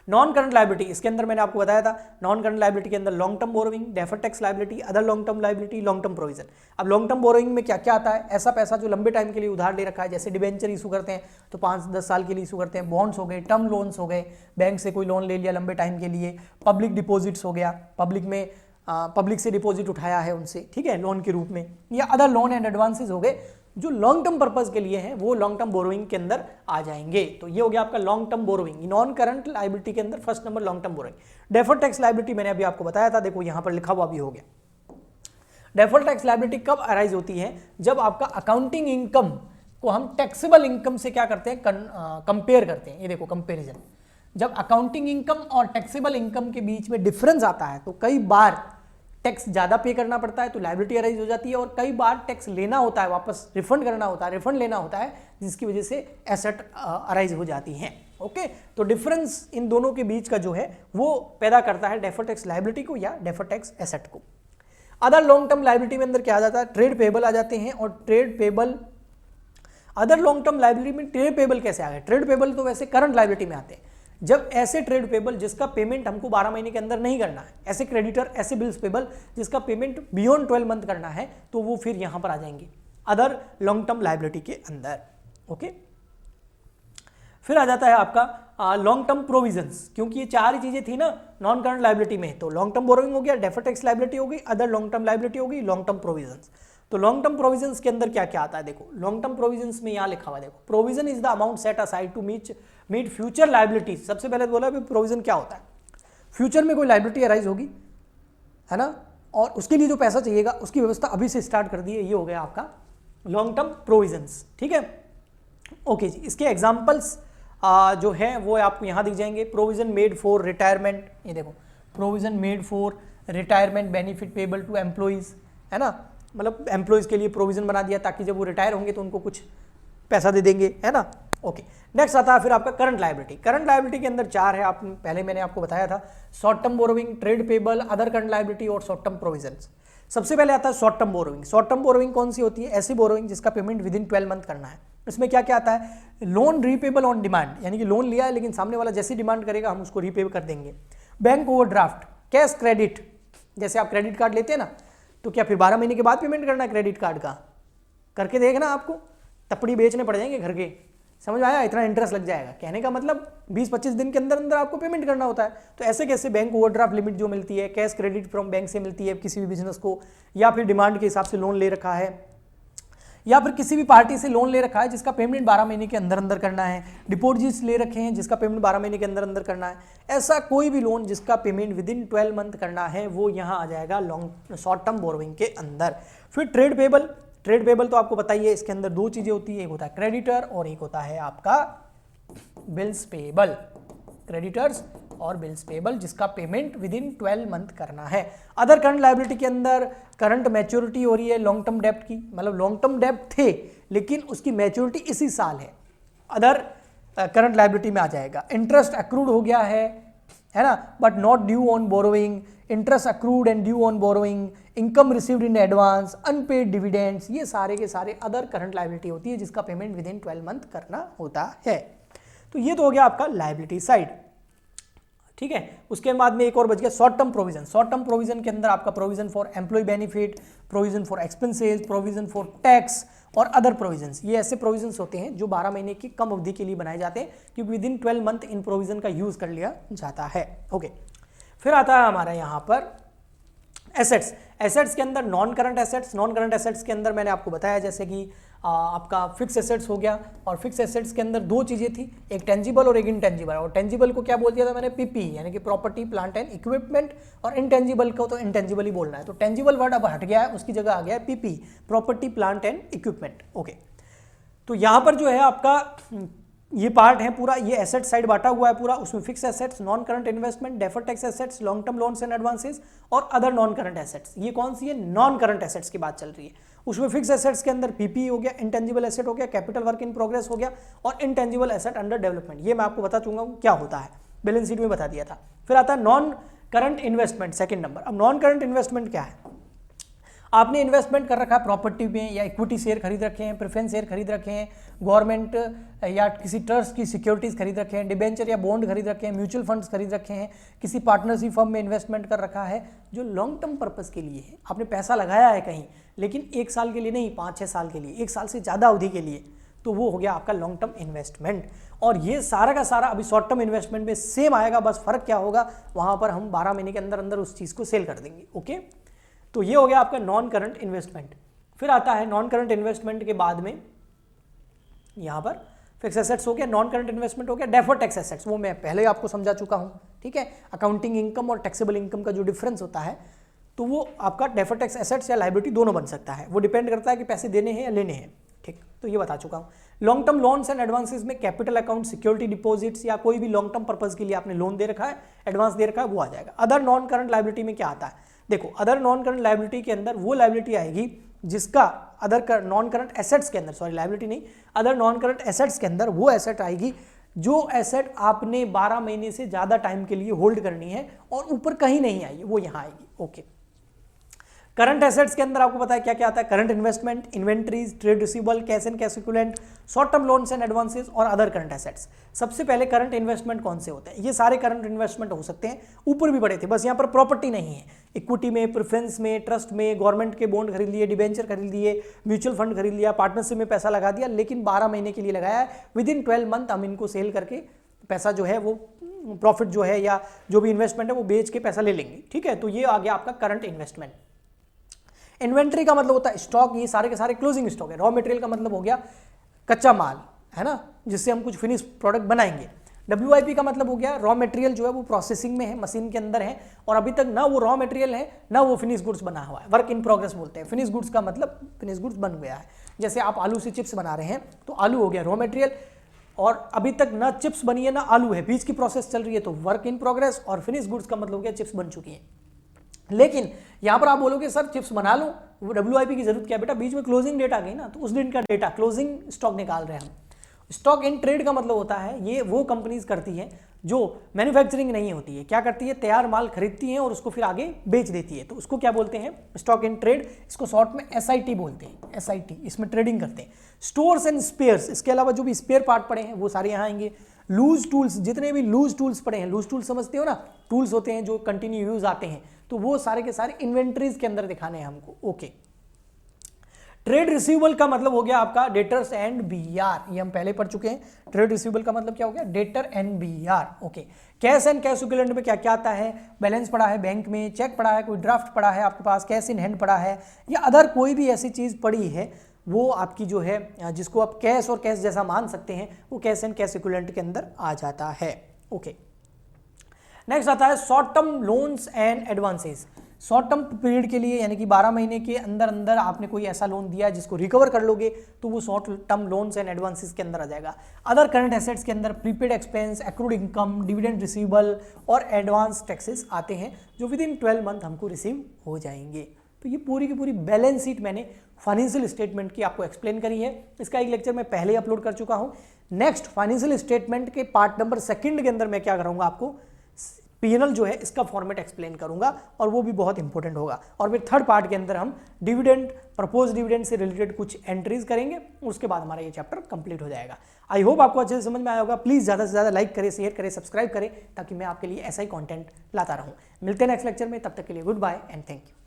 नॉन करंट लायबिलिटी, इसके अंदर मैंने आपको बताया था, नॉन करंट लायबिलिटी के अंदर long term borrowing, deferred tax liability, other long term liability, long term provision. अब लॉन्ग टर्म बोरोइंग में क्या क्या आता है, ऐसा पैसा जो लंबे टाइम के लिए उधार ले रखा है, जैसे डिबेंचर इशू करते हैं तो 5-10 साल के लिए इशू करते हैं, बॉन्ड्स हो गए, टर्म लोन्स हो गए, बैंक से कोई लोन ले लिया लंबे टाइम के लिए, पब्लिक डिपॉजिट्स हो गया, पब्लिक से डिपॉजिट उठाया है उनसे, ठीक है, लोन के रूप में, या अदर लोन एंड एडवांसेस हो गए जो लॉन्ग टर्म पर्पस के लिए हैं, वो लॉन्ग टर्म बोरोइंग के अंदर आ जाएंगे। तो ये हो गया आपका long term borrowing, non current liability के अंदर first number long term borrowing. Deferred tax liability मैंने अभी आपको बताया था, देखो यहां पर लिखा हुआ भी हो गया। डेफर्ड टैक्स लायबिलिटी कब अराइज होती है, जब आपका अकाउंटिंग इनकम को हम टैक्सेबल इनकम से क्या करते हैं, कंपेयर करते हैं। ये देखो कंपेरिजन, जब अकाउंटिंग इनकम और टैक्सेबल इनकम के बीच में डिफरेंस आता है तो कई बार टैक्स ज़्यादा पे करना पड़ता है, तो लायबिलिटी अराइज हो जाती है, और कई बार टैक्स लेना होता है, वापस रिफंड करना होता है, रिफंड लेना होता है, जिसकी वजह से एसेट अराइज हो जाती हैं। ओके, तो डिफरेंस इन दोनों के बीच का जो है वो पैदा करता है डेफर्ड टैक्स लायबिलिटी को या डेफर्ड टैक्स एसेट को। अदर लॉन्ग टर्म लायबिलिटी में अंदर क्या आ जाता है, ट्रेड पेबल आ जाते हैं, और trade payable, other long term liability में ट्रेड पेबल कैसे आ गए, ट्रेड पेबल तो वैसे करंट लायबिलिटी में आते हैं, जब ऐसे ट्रेड पेबल जिसका पेमेंट हमको 12 महीने के अंदर नहीं करना है, ऐसे क्रेडिटर, ऐसे बिल्स पेबल जिसका पेमेंट बियॉन्ड 12 मंथ करना है, तो वो फिर यहां पर आ जाएंगे अदर लॉन्ग टर्म लायबिलिटी के अंदर। ओके, फिर आ जाता है आपका लॉन्ग टर्म प्रोविजंस, क्योंकि ये चार ही चीजें थी ना नॉन करंट लायबिलिटी में, तो लॉन्ग टर्म बोरोइंग हो गया, डेफर्ड टैक्स लायबिलिटी हो गई, अदर लॉन्ग टर्म लायबिलिटी हो गई, लॉन्ग टर्म प्रोविजंस। तो लॉन्ग टर्म प्रोविजंस के अंदर क्या क्या आता है, देखो लॉन्ग टर्म प्रोविजंस में यहाँ लिखा हुआ, देखो provision is the amount set aside to meet future liabilities. सबसे पहले बोला प्रोविजन क्या होता है, फ्यूचर में कोई लायबिलिटी अराइज होगी, है ना, और उसके लिए जो पैसा चाहिएगा उसकी व्यवस्था अभी से स्टार्ट कर दी है, ये हो गया आपका लॉन्ग टर्म प्रोविजंस। ठीक है, ओके जी, इसके एग्जाम्पल्स जो है वो आपको यहाँ दिख जाएंगे। प्रोविजन मेड फॉर रिटायरमेंट, ये देखो provision made for retirement benefit payable to employees, है ना, मतलब एम्प्लॉइज के लिए प्रोविजन बना दिया ताकि जब वो रिटायर होंगे तो उनको कुछ पैसा दे देंगे, है ना। ओके, नेक्स्ट आता है फिर आपका करंट लायबिलिटी। करंट लायबिलिटी के अंदर चार है, आप पहले मैंने आपको बताया था, short term borrowing, trade payable, other current liability और शॉर्ट टर्म प्रोविजंस। सबसे पहले आता है short term borrowing. Short term borrowing कौन सी होती है, ऐसी बोरोइंग जिसका पेमेंट विद इन 12 मंथ करना है। इसमें क्या क्या आता है, लोन रीपेबल ऑन डिमांड, यानी कि लोन लिया है लेकिन सामने वाला जैसी डिमांड करेगा हम उसको रीपे कर देंगे। बैंक ओवरड्राफ्ट, कैश क्रेडिट, जैसे आप क्रेडिट कार्ड लेते हैं ना, तो क्या फिर 12 महीने के बाद पेमेंट करना है क्रेडिट कार्ड का, करके देखना आपको तपड़ी बेचने पड़ जाएंगे घर के, समझ आया, इतना इंटरेस्ट लग जाएगा। कहने का मतलब 20-25 दिन के अंदर अंदर आपको पेमेंट करना होता है। तो ऐसे कैसे बैंक ओवरड्राफ्ट लिमिट जो मिलती है, कैश क्रेडिट फ्रॉम बैंक से मिलती है किसी भी बिजनेस को, या फिर डिमांड के हिसाब से लोन ले रखा है, या फिर किसी भी पार्टी से लोन ले रखा है जिसका पेमेंट 12 महीने के अंदर अंदर करना है, डिपॉजिट्स ले रखे हैं जिसका पेमेंट 12 महीने के अंदर अंदर करना है, ऐसा कोई भी लोन जिसका पेमेंट विद इन 12 मंथ करना है वो यहाँ आ जाएगा लॉन्ग शॉर्ट टर्म बोरोइंग के अंदर। फिर ट्रेड पेबल, ट्रेड पेबल तो आपको बताइए इसके अंदर दो चीजें होती है, एक होता है क्रेडिटर और एक होता है आपका बिल्स पेबल, क्रेडिटर्स और बिल्स पेबल जिसका पेमेंट विद इन 12 मंथ करना है। अदर करंट लायबिलिटी के अंदर करंट मैच्योरिटी हो रही है लॉन्ग टर्म डेब्ट की, मतलब लॉन्ग टर्म डेब्ट थे लेकिन उसकी मैच्योरिटी इसी साल है, अदर करंट लायबिलिटी में आ जाएगा। इंटरेस्ट अक्रूड हो गया है ना, but not due on borrowing, interest accrued and due on borrowing, income received in advance, unpaid dividends, ये सारे के सारे अदर करंट लायबिलिटी होती है जिसका पेमेंट विद इन 12 मंथ करना होता है। तो ये तो हो गया आपका लायबिलिटी साइड। ठीक है, उसके बाद में एक और बच गया short term provision. Short term provision के अंदर आपका provision for employ benefit, provision for expenses, provision for tax और अदर प्रोविजंस, ये ऐसे प्रोविजंस होते हैं जो 12 महीने की कम अवधि के लिए बनाए जाते हैं क्योंकि with in 12 month in provision का यूज कर लिया जाता है। ओके, फिर आता है हमारा यहाँ पर एसेट्स के अंदर नॉन करंट एसेट्स के अंदर मैंने आपको बताया जैसे कि आपका फिक्स एसेट्स हो गया, और फिक्स एसेट्स के अंदर दो चीजें थी, एक टेंजिबल और एक इनटेंजिबल। और टेंजिबल को क्या बोल दिया था मैंने, पीपी, यानी कि प्रॉपर्टी प्लांट एंड इक्विपमेंट, और इनटेंजिबल को तो इनटेंजिबल ही बोलना है। तो टेंजिबल वर्ड अब हट गया है, उसकी जगह आ गया है PP, property plant and equipment. Okay, तो यहां पर जो है आपका ये पार्ट है पूरा, ये एसेट साइड बांटा हुआ है पूरा, उसमें fix assets, non current investment, deferred tax assets, long term loans and advances और अदर नॉन करंट एसेट्स। ये कौन सी है, नॉन करंट एसेट्स की बात चल रही है। उसमें फिक्स एसेट्स के अंदर पीपी हो गया, इंटेंजिबल एसेट हो गया, कैपिटल वर्क इन प्रोग्रेस हो गया, और इंटेंजिबल एसेट अंडर डेवलपमेंट। ये मैं आपको बता चुका हूं क्या होता है, बैलेंस शीट में बता दिया था। फिर आता है non current investment, second number. अब नॉन करंट इन्वेस्टमेंट क्या है, आपने इन्वेस्टमेंट कर रखा है प्रॉपर्टी में, या इक्विटी शेयर खरीद रखे हैं, प्रेफरेंस शेयर खरीद रखे हैं, गवर्नमेंट या किसी ट्रस्ट की सिक्योरिटीज खरीद रखे हैं, डिबेंचर या बॉन्ड खरीद रखे हैं, म्यूचुअल फंड्स खरीद रखे हैं, किसी पार्टनरशिप फर्म में इन्वेस्टमेंट कर रखा है जो लॉन्ग टर्म पर्पस के लिए है। आपने पैसा लगाया है कहीं, लेकिन 1 साल के लिए नहीं, 5-6 साल के लिए, 1 साल से ज़्यादा अवधि के लिए, तो वो हो गया आपका लॉन्ग टर्म इन्वेस्टमेंट। और ये सारा का सारा अभी शॉर्ट टर्म इन्वेस्टमेंट में सेम आएगा, बस फर्क क्या होगा, वहाँ पर हम 12 महीने के अंदर अंदर उस चीज़ को सेल कर देंगे। ओके, तो ये हो गया आपका नॉन करंट इन्वेस्टमेंट। फिर आता है नॉन करंट इन्वेस्टमेंट के बाद में यहां पर फिक्स एसेट्स हो गया, नॉन करंट इन्वेस्टमेंट हो गया, डेफर्ड टैक्स एसेट्स, वो मैं पहले आपको समझा चुका हूं, ठीक है। अकाउंटिंग इनकम और टैक्सेबल इनकम का जो डिफरेंस होता है, तो वो आपका डेफर्ड टैक्स एसेट्स या लायबिलिटी दोनों बन सकता है, वो डिपेंड करता है कि पैसे देने हैं या लेने हैं, ठीक, तो ये बता चुका हूं। Long term loans and advances में कैपिटल अकाउंट, सिक्योरिटी डिपॉजिट्स या कोई भी लॉन्ग टर्म पर्पस के लिए आपने लोन दे रखा है, एडवांस दे रखा है, वो आ जाएगा। अदर नॉन करंट लायबिलिटी में क्या आता है, देखो अदर नॉन करंट लायबिलिटी के अंदर वो लायबिलिटी आएगी जिसका अदर नॉन करंट एसेट्स के अंदर, सॉरी लायबिलिटी नहीं, अदर नॉन करंट एसेट्स के अंदर वो एसेट आएगी जो एसेट आपने 12 महीने से ज्यादा टाइम के लिए होल्ड करनी है और ऊपर कहीं नहीं आई, वो यहां आएगी। ओके, करंट एसेट्स के अंदर आपको पता है क्या क्या आता है, current investment, inventories, trade receivable, cash and cash equivalent, short term loans and advances और अदर करंट एसेट्स। सबसे पहले करंट इन्वेस्टमेंट कौन से होते हैं, ये सारे करंट इन्वेस्टमेंट हो सकते हैं, ऊपर भी बड़े थे, बस यहाँ पर प्रॉपर्टी नहीं है, इक्विटी में, प्रेफरेंस में, ट्रस्ट में, गवर्नमेंट के बॉन्ड खरीद लिए, डिबेंचर खरीद लिए, म्यूचुअल फंड खरीद लिया, पार्टनरशिप में पैसा लगा दिया, लेकिन 12 महीने के लिए लगाया है, विद इन 12 मंथ हम इनको सेल करके पैसा जो है वो प्रॉफिट जो है या जो भी इन्वेस्टमेंट है वो बेच के पैसा ले लेंगे, ठीक है। तो ये आ गया आपका करंट इन्वेस्टमेंट। इन्वेंट्री का मतलब होता है स्टॉक, ये सारे के सारे क्लोजिंग स्टॉक है। रॉ मटेरियल का मतलब हो गया कच्चा माल, है ना, जिससे हम कुछ फिनिश प्रोडक्ट बनाएंगे। WIP का मतलब हो गया रॉ मटेरियल जो है वो प्रोसेसिंग में है, मशीन के अंदर है, और अभी तक ना वो रॉ मटेरियल है ना वो फिनिश गुड्स बना हुआ है, वर्क इन प्रोग्रेस बोलते हैं। फिनिश गुड्स का मतलब फिनिश गुड्स बन गया है, जैसे आप आलू से चिप्स बना रहे हैं तो आलू हो गया रॉ मटेरियल, और अभी तक ना चिप्स बनी है ना आलू है, बीच की प्रोसेस चल रही है, तो वर्क इन प्रोग्रेस। और फिनिश गुड्स का मतलब हो गया चिप्स बन चुकी है। लेकिन यहां पर आप बोलोगे सर चिप्स बना लो, वो WIP की जरूरत क्या है बेटा, बीच में क्लोजिंग डेट आ गई ना, तो उस दिन का डेटा क्लोजिंग स्टॉक निकाल रहे हैं हम। स्टॉक इन ट्रेड का मतलब होता है ये वो कंपनीज करती हैं जो मैन्युफैक्चरिंग नहीं होती है, क्या करती है, तैयार माल खरीदती हैं और उसको फिर आगे बेच देती है, तो उसको क्या बोलते हैं, स्टॉक इन ट्रेड। इसको शॉर्ट में SIT बोलते हैं, SIT, इसमें ट्रेडिंग करते हैं। स्टोर्स एंड स्पेयर्स, इसके अलावा जो भी स्पेयर पार्ट पड़े हैं वो सारे यहाँ आएंगे। लूज टूल्स, जितने भी लूज टूल्स पड़े हैं, लूज टूल्स समझते हो ना, टूल्स होते हैं जो कंटिन्यू यूज आते हैं, तो वो सारे के सारे इन्वेंट्रीज के अंदर दिखाने हैं हमको। ओके, ट्रेड रिसीवेबल का मतलब हो गया आपका डेटर्स एंड BR, ये हम पहले पढ़ चुके हैं। ट्रेड रिसीवेबल का मतलब क्या हो गया, debtor and BR। Okay, cash and cash equivalent में क्या क्या आता है, बैलेंस पड़ा है बैंक में, चेक पड़ा है, कोई ड्राफ्ट पड़ा है आपके पास, कैश इन हैंड पड़ा है, या अदर कोई भी ऐसी चीज पड़ी है वो आपकी जो है जिसको आप कैश और कैश जैसा मान सकते हैं, वो कैश एंड कैश इक्विवेलेंट के अंदर आ जाता है। ओके, नेक्स्ट आता है short term loans and advances. Short term period के लिए, यानी कि 12 महीने के अंदर अंदर आपने कोई ऐसा लोन दिया जिसको रिकवर कर लोगे, तो वो short term loans and advances के अंदर आ जाएगा। अदर करंट एसेट्स के अंदर prepaid expense, accrued income, dividend receivable और एडवांस टैक्सेस आते हैं जो विद इन 12 मंथ हमको रिसीव हो जाएंगे। तो ये पूरी की पूरी बैलेंस शीट मैंने फाइनेंशियल स्टेटमेंट की आपको एक्सप्लेन करी है। इसका एक लेक्चर मैं पहले अपलोड कर चुका हूँ। नेक्स्ट फाइनेंशियल स्टेटमेंट के पार्ट नंबर 2 के अंदर मैं क्या करूँगा, आपको P&L जो है इसका फॉर्मेट एक्सप्लेन करूंगा, और वो भी बहुत इंपॉर्टेंट होगा। और फिर थर्ड पार्ट के अंदर हम डिविडेंड, प्रपोज डिविडेंड से रिलेटेड कुछ एंट्रीज करेंगे, उसके बाद हमारा ये चैप्टर कंप्लीट हो जाएगा। आई होप आपको अच्छे से समझ में आया होगा। प्लीज ज़्यादा से ज़्यादा लाइक करें, शेयर करें, सब्सक्राइब करें, ताकि मैं आपके लिए ऐसा ही कॉन्टेंट लाता रहूँ। मिलते हैं नेक्स्ट लेक्चर में, तब तक के लिए good bye and thank you.